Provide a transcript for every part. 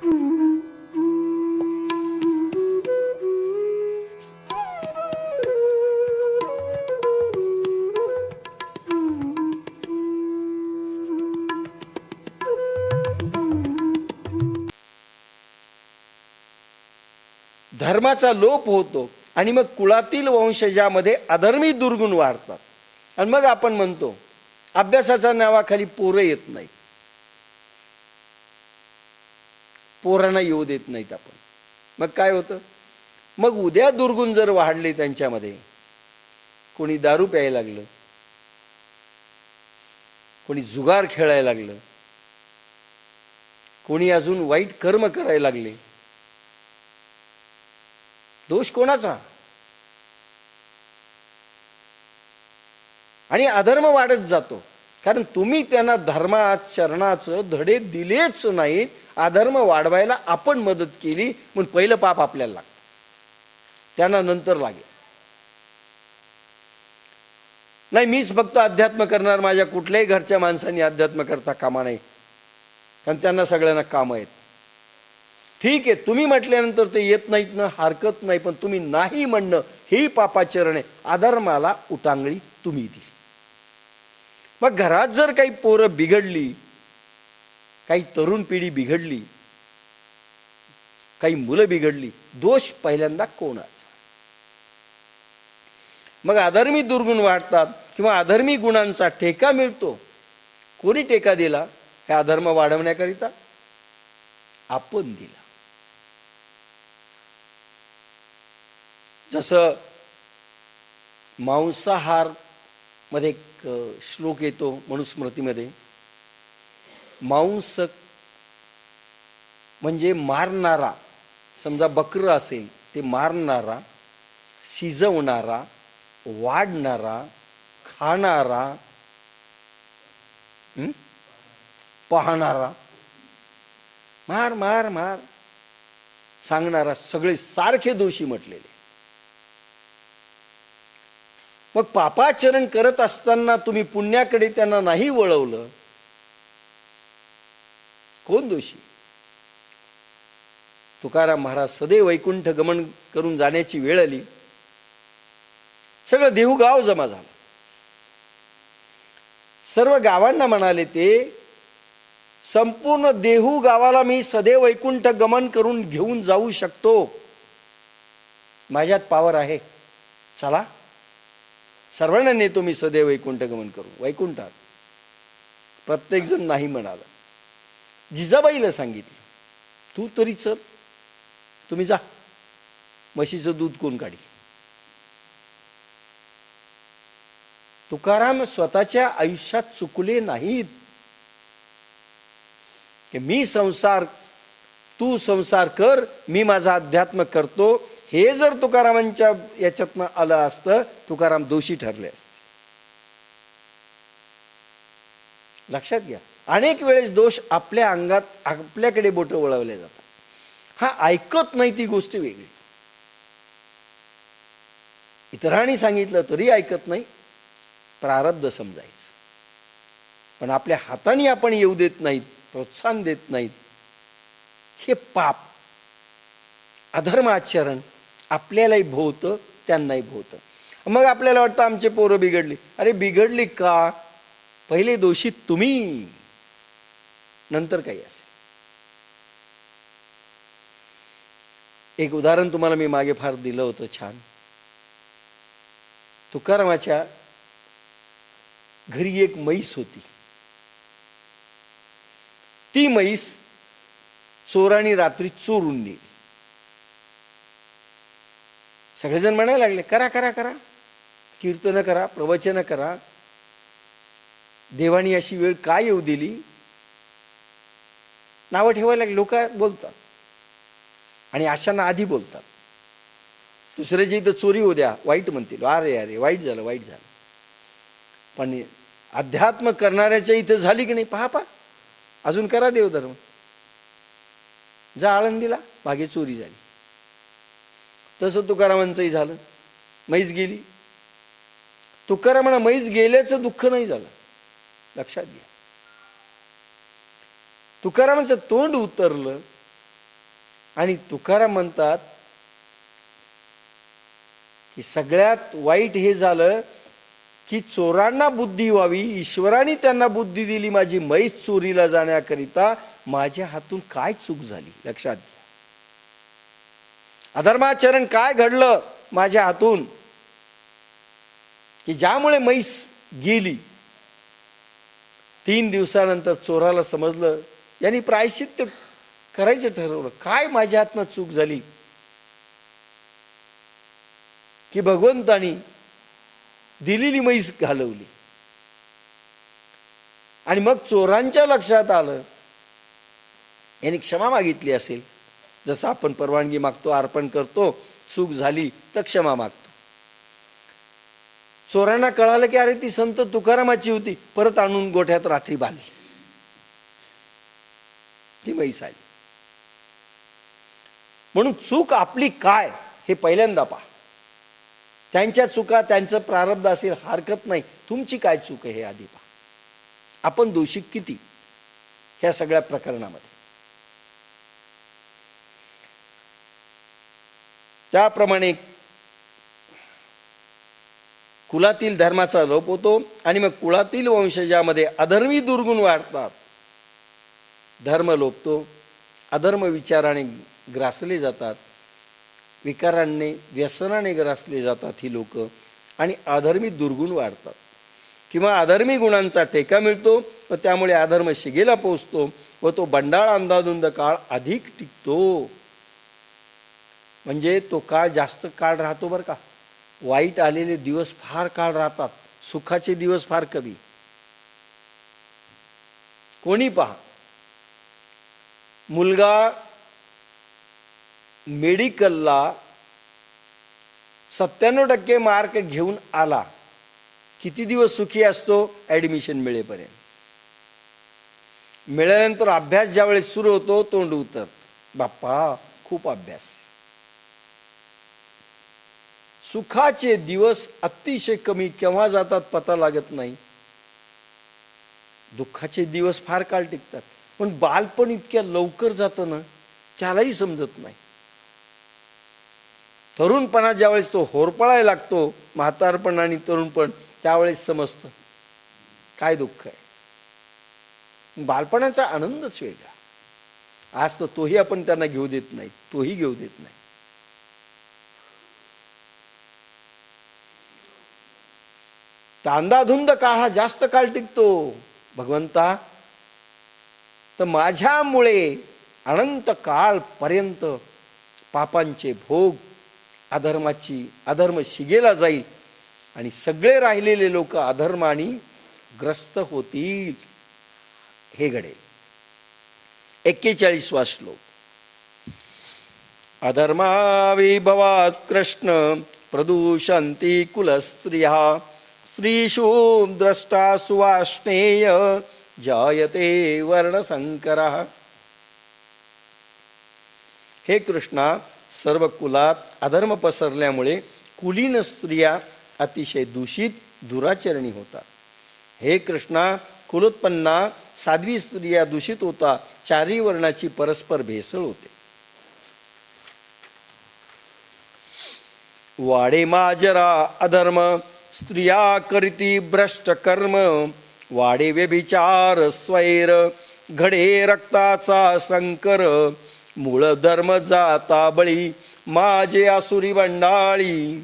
धर्माचा लोप होतो आणि मग कुळातील वंशजामध्ये अधर्मी दुर्गुण वाढतात. आणि मग आपण म्हणतो अभ्यासाच्या नावाखाली पोरं येत नाहीत, पोरांना येऊ देत नाहीत आपण. मग काय होतं? मग उद्या दुर्गुण जर वाढले त्यांच्यामध्ये, कोणी दारू प्यायला लागलं, कोणी जुगार खेळायला लागलं, कोणी अजून वाईट कर्म करायला लागले, दोष कोणाचा? आणि अधर्म वाढत जातो. कारण तुम्ही त्यांना धर्माचरणाचं धडे दिलेच नाहीत. अधर्म वाढवायला आपण मदत केली म्हणून पहिलं पाप आपल्याला लागतं, त्यांना नंतर लागेल. नाही, मीच फक्त अध्यात्म करणार, माझ्या कुठल्याही घरच्या माणसांनी अध्यात्म करता कामा नाही, कारण त्यांना सगळ्यांना कामं आहेत. ठीक आहे, तुम्ही म्हटल्यानंतर ते येत नाहीत ना, हरकत नाही, पण तुम्ही नाही म्हणणं ही पापाचरण आहे. अधर्माला उटांगळी तुम्ही दिली. मग घरात जर काही पोरं बिघडली, काही तरुण पिढी बिघडली, काही मुलं बिघडली, दोष पहिल्यांदा कोणाचा? मग अधर्मी दुर्गुण वाढतात किंवा अधर्मी गुणांचा ठेका मिळतो. कोणी टेका दिला? हे अधर्म वाढवण्याकरिता आपण दिला. जसं मांसाहार मध्ये एक श्लोक येतो मनुस्मृतीमध्ये, मांस म्हणजे मारणारा. समजा बकरं असेल, ते मारणारा, शिजवणारा, वाढणारा, खाणारा, पाहणारा, मार मार मार सांगणारा, सगळे सारखे दोषी म्हटलेले. मग पापाचरण करत असताना तुम्ही पुण्याकडे त्यांना नाही वळवलं, कोण दोषी? तुकाराम महाराज सदैव वैकुंठ गमन करून जाण्याची वेळ आली, सगळं देहू गाव जमा झालं. सर्व गावांना म्हणाले ते, संपूर्ण देहू गावाला मी सदैव वैकुंठ गमन करून घेऊन जाऊ शकतो, माझ्यात पावर आहे, चला सर्वांना नेतो मी सदैव वैकुंठ गमन करू वैकुंठात. प्रत्येक जण नाही म्हणाला. जिजाबाईला सांगितलं, तू तरी चल, तुम्ही जा, म्हशीचं दूध कोण काढी? तुकाराम स्वतःच्या आयुष्यात चुकले नाहीत की मी संसार, तू संसार कर, मी माझा अध्यात्म करतो. हे जर तुकारामांच्या याच्यातनं आलं असतं, तुकाराम दोषी ठरले असते. लक्षात घ्या, अनेक वेळेस दोष आपल्या अंगात, आपल्याकडे बोटं वळवले जातात. हा ऐकत नाही ती गोष्ट वेगळी, इतरांनी सांगितलं तरी ऐकत नाही, प्रारब्ध समजायचं. पण आपल्या हाताने आपण येऊ देत नाहीत, प्रोत्साहन देत नाहीत, हे पाप, अधर्म आचरण आपल्यालाही भोवतं, त्यांनाही भोवतं. मग आपल्याला वाटतं आमचे पोरं बिघडली. अरे बिघडली का? पहिले दोषी तुम्ही, नंतर काही असेल. एक उदाहरण तुम्हाला मी मागे फार दिलं होतं छान. तुकारामाच्या घरी एक म्हैस होती. ती म्हैस चोरांनी रात्री चोरून नेली. सगळेजण म्हणायला लागले, करा करा करा, कीर्तन करा, प्रवचन करा, देवानी अशी वेळ काय येऊ दिली? नावं ठेवायला लागले. लोक बोलतात आणि अशांना आधी बोलतात. दुसऱ्याच्या इथं चोरी होऊ द्या, वाईट म्हणतील, अरे अरे वाईट झालं, वाईट झालं. पण अध्यात्म करणाऱ्याच्या इथं झाली की नाही, पहा पहा, अजून करा देवधर्म. जा आळंदीला, मागे चोरी झाली. तसं तुकारामांचंही झालं, म्हैस गेली. तुकारामांना म्हैस गेल्याचं दुःख नाही झालं, लक्षात घ्या. तुकारामांचं तोंड उतरलं आणि तुकाराम म्हणतात की सगळ्यात वाईट हे झालं की चोरांना बुद्धी व्हावी, ईश्वराने त्यांना बुद्धी दिली माझी म्हैस चोरीला जाण्याकरिता, माझ्या हातून काय चूक झाली लक्षात घ्या. अधर्माचरण काय घडलं माझ्या हातून की ज्यामुळे म्हैस गेली. 3 दिवसानंतर चोराला समजलं, यांनी प्रायश्चित्त करायचं ठरवलं, काय माझ्या हातनं चूक झाली की भगवंतानी दिलेली म्हैस घालवली. आणि मग चोरांच्या लक्षात आलं, यांनी क्षमा मागितली असेल, जसं आपण परवानगी मागतो, अर्पण करतो, चूक झाली तर क्षमा मागतो. चोरांना कळालं की अरे ती संत तुकारामाची होती, परत आणून गोठ्यात रात्री बांधली, ती म्हैस आली. म्हणून चूक आपली काय हे पहिल्यांदा पहा. त्यांच्या चुका, त्यांचं प्रारब्ध असेल हरकत नाही, तुमची काय चूक आहे हे आधी पहा. आपण दोषी किती ह्या सगळ्या प्रकरणामध्ये. त्याप्रमाणे कुलातील धर्माचा लोप होतो आणि मग कुळातील वंशजामध्ये अधर्मी दुर्गुण वाढतात. धर्म लोपतो, अधर्म विचाराने ग्रासले जातात, विकारांनी व्यसनाने ग्रासले जातात ही लोक, आणि अधर्मी दुर्गुण वाढतात किंवा अधर्मी गुणांचा टेका मिळतो व त्यामुळे अधर्म शिगेला पोहोचतो व तो बंडाळ अंधाधुंद काळ अधिक टिकतो. म्हणजे तो काळ जास्त काळ राहतो बरं का. वाईट आलेले दिवस फार काळ राहतात, सुखाचे दिवस फार कमी. कोणी पहा, मुलगा मेडिकलला 97% मार्क घेऊन आला, किती दिवस सुखी असतो? ॲडमिशन मिळेपर्यंत. मिळाल्यानंतर अभ्यास ज्यावेळेस सुरू होतो तोंड उतर, बाप्पा खूप अभ्यास. सुखाचे दिवस अतिशय कमी, केव्हा जातात पता लागत नाही. दुःखाचे दिवस फार काळ टिकतात. पण बालपण इतक्या लवकर जातं ना, त्यालाही समजत नाही. तरुणपणात ज्यावेळेस तो होरपळायला लागतो, म्हातारपण आणि तरुणपण, त्यावेळेस समजतं काय दुःख आहे. बालपणाचा आनंदच वेगळा. आज तर तोही आपण त्यांना घेऊ देत नाही, तोही घेऊ देत नाही. अंधाधुंद काळ हा जास्त काळ टिकतो. भगवंता, तर माझ्यामुळे अनंत काळ पर्यंत पापांचे भोग, अधर्म शिगेला जाईल आणि सगळे राहिलेले लोक अधर्माने ग्रस्त होतील. हे घडेल. 41वा श्लोक. अधर्माविभवात् कृष्ण प्रदूषन्ति कुलस्त्रियः स्त्रीषु द्रष्टा सुवाष्णेय जायते वर्णसंकरः. हे कृष्णा, सर्व कुलात अधर्म पसरल्यामुळे कुलीन स्त्रिया अतिशय दूषित दुराचरणी होतात. हे कृष्णा, कुलोत्पन्ना साध्वी स्त्रिया दूषित होता, चारी वर्णाची परस्पर भेसळ होते. वाडे माजरा अधर्म स्त्रिया करीती भ्रष्ट कर्म, वाडे व्यभिचार स्वैर घडे रक्ताचा संकर, मूळ धर्म जाता बळी माझे आसुरी बंडाळी.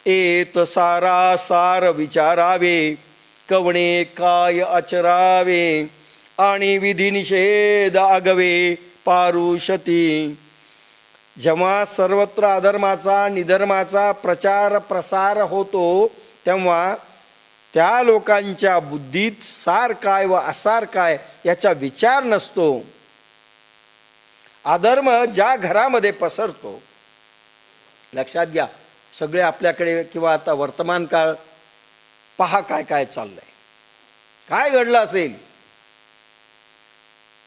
एत सारा सार विचारावे, कवणे काय आचरावे, आणि विधी निषेध आगवे पारुषती. जेव्हा सर्वत्र अधर्माचा निधर्माचा प्रचार प्रसार होतो, तेव्हा त्या लोकांच्या बुद्धीत सार काय व असार काय याचा विचार नसतो. अधर्म ज्या घरामध्ये पसरतो, लक्षात घ्या, सगळे आपल्याकडे किंवा आता वर्तमान काळ पहा काय काय चाललंय, काय घडलं असेल.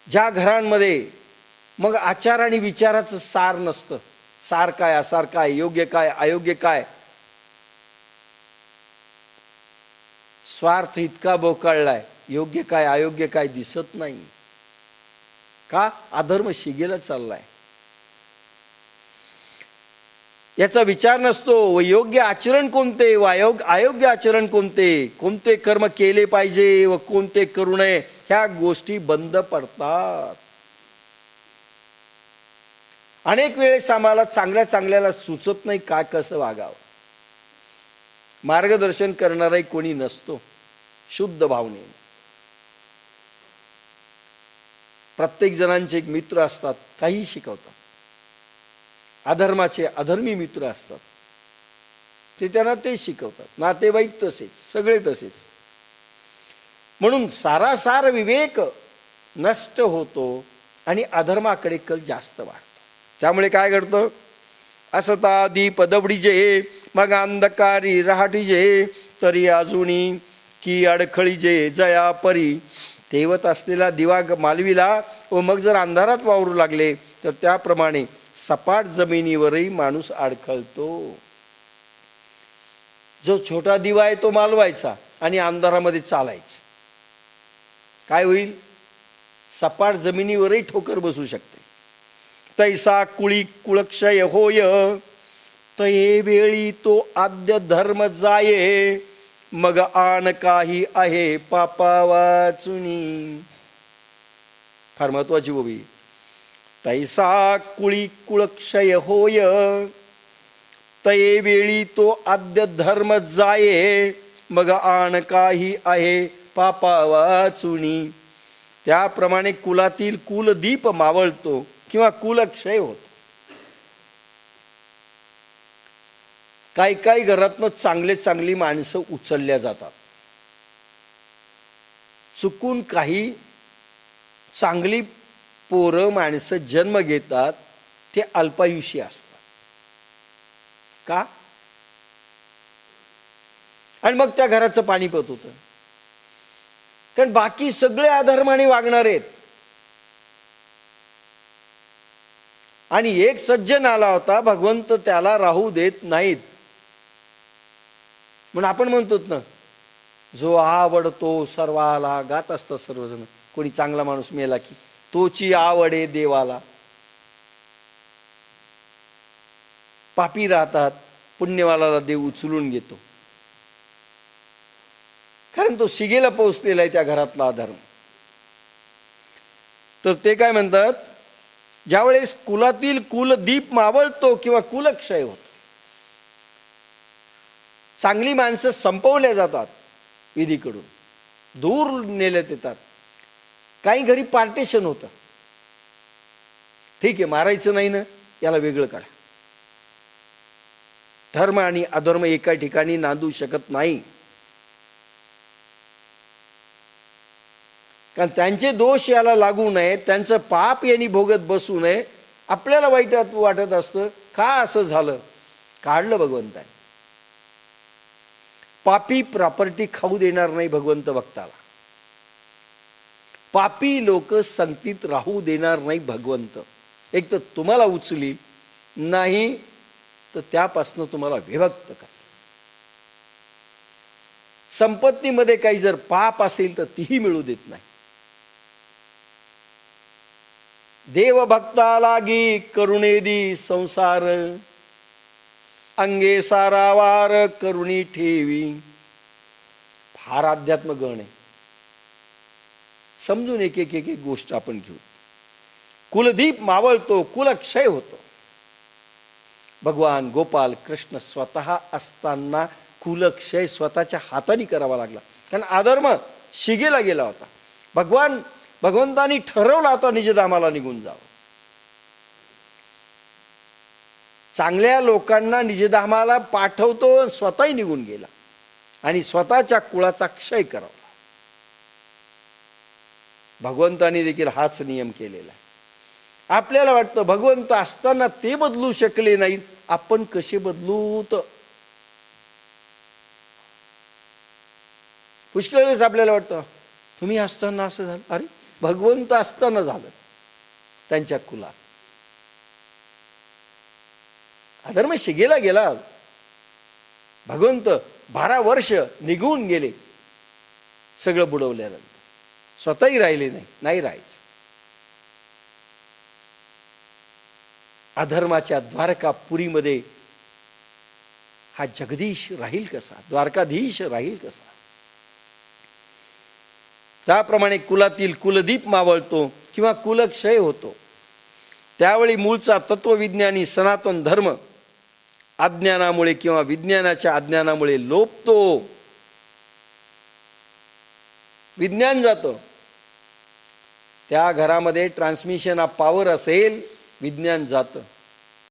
ज्या घरांमध्ये मग आचार आणि विचाराचं सार नसतं, सार काय असार काय, योग्य काय अयोग्य काय, स्वार्थ इतका बोकाळलाय, योग्य काय अयोग्य काय दिसत नाही. का? अधर्म शिगेला चाललाय, याचा विचार नसतो. व योग्य आचरण कोणते व अयोग्य आचरण कोणते, कोणते कर्म केले पाहिजे व कोणते करू नये, ह्या गोष्टी बंद पडतात. अनेक वेळेस आम्हाला चांगल्या चांगल्याला सुचत नाही काय कसं वागावं. मार्गदर्शन करणाराही कोणी नसतो. शुद्ध भावनेने प्रत्येक जणांचे एक मित्र असतात, काही शिकवतात. अधर्माचे अधर्मी मित्र असतात, ते त्यांना ते शिकवतात. नातेवाईक तसेच, सगळे तसेच. म्हणून सारासार विवेक नष्ट होतो आणि अधर्माकडे कल जास्त वाढतो. त्यामुळे काय घडतं? असता दीप दबडीजे मग अंधकारी रहाटीजे, तरी अजूनी की अडखळीजे जया परी. तेवत असलेला दिवा मालविला व मग जर अंधारात वावरू लागले तर त्याप्रमाणे सपाट जमिनीवरही माणूस अडखळतो. जो छोटा दिवा आहे तो मालवायचा आणि अंधारामध्ये चालायचं, काय होईल? सपाट जमिनीवरही ठोकर बसू शकते. तैसा कुळी कुळक्षय होय, तये वेळी तो आद्य धर्म जाये, मग आन काही आहे पापा वाचुनी. फार महत्वाची ओवी. तैसा कुळी कुळक्षय होय, तये वेळी तो आद्य धर्म जाये, मग आण काही आहे पापा वाचुनी. त्याप्रमाणे कुलातील कुलदीप मावळतो किंवा कुलक्षय होतो. काही काही घरातनं चांगली माणसं उचलल्या जातात. चुकून काही चांगली पोरं माणसं जन्म घेतात, ते अल्पायुषी असतात. का? आणि मग त्या घराचं पाणीपत होतं. कारण बाकी सगळे अधर्माने वागणार आहेत. आणि एक सज्जन आला होता, भगवंत त्याला राहू देत नाहीत. म्हणून आपण म्हणतो ना, जो आवडतो सर्वाला, गात असतात सर्वजण. कोणी चांगला माणूस मेला की तोची आवडे देवाला. पापी राहतात, पुण्यवालाला देव उचलून घेतो, कारण तो शिगेला पोहोचलेला आहे त्या घरातला अधर्म. तर ते काय म्हणतात, ज्यावेळेस कुलातील कुलदीप मावळतो किंवा कुलक्षय होतो, चांगली माणसं संपवल्या जातात, विधीकडून दूर नेल्यात येतात. काही घरी पार्टेशन होतं. ठीक आहे, मारायचं नाही ना, याला वेगळं काढा. धर्म आणि अधर्म एका ठिकाणी नांदू शकत नाही. कारण त्यांचे दोष याला लागू नये, त्यांचं पाप यांनी भोगत बसू नये. आपल्याला वाईट वाटत असतं, का असं झालं? काढलं भगवंताने. पापी प्रॉपर्टी खाऊ देणार नाही भगवंत भक्ताला. पापी लोक संगतीत राहू देणार नाही भगवंत. एक तर तुम्हाला उचली, नाही तर त्यापासून तुम्हाला विभक्त कर. संपत्तीमध्ये काही जर पाप असेल तर तीही मिळू देत नाही. देव भक्ता लागी करुणेदी संसार, अंगे सारावार करुणी ठेवी. फार अध्यात्म गण आहे. समजून एक एक एक गोष्ट आपण घेऊ. कुलदीप मावळतो, कुलक्षय होतो. भगवान गोपाल कृष्ण स्वतः असताना कुलक्षय स्वतःच्या हाताने करावा लागला. कारण अधर्म शिगेला गेला होता. भगवंतानी ठरवला होता निजधामाला निघून जावं. चांगल्या लोकांना निजधामाला पाठवतो, स्वतःही निघून गेला आणि स्वतःच्या कुळाचा क्षय करावा. भगवंतानी देखील हाच नियम केलेला आहे. आपल्याला वाटतं भगवंत असताना ते बदलू शकले नाहीत, आपण कसे बदलूत? पुष्कळ वेळेस आपल्याला वाटतं तुम्ही असताना असं झालं. अरे भगवंत असताना झालं त्यांच्या कुलात. अधर्म शिगेला गेला. भगवंत 12 वर्ष निघून गेले, सगळं बुडवल्यानंतर स्वतःही राहिले नाही राहायचं. अधर्माच्या द्वारकापुरीमध्ये हा जगदीश राहील कसा, द्वारकाधीश राहील कसा? त्याप्रमाणे कुलातील कुलदीप मावळतो किंवा कुलक्षय होतो. त्यावेळी मूळचा तत्वविज्ञानी सनातन धर्म अज्ञानामुळे किंवा विज्ञानाच्या अज्ञानामुळे लोपतो. विज्ञान जातं. त्या घरामध्ये ट्रान्समिशन ऑफ पॉवर असेल, विज्ञान जातं.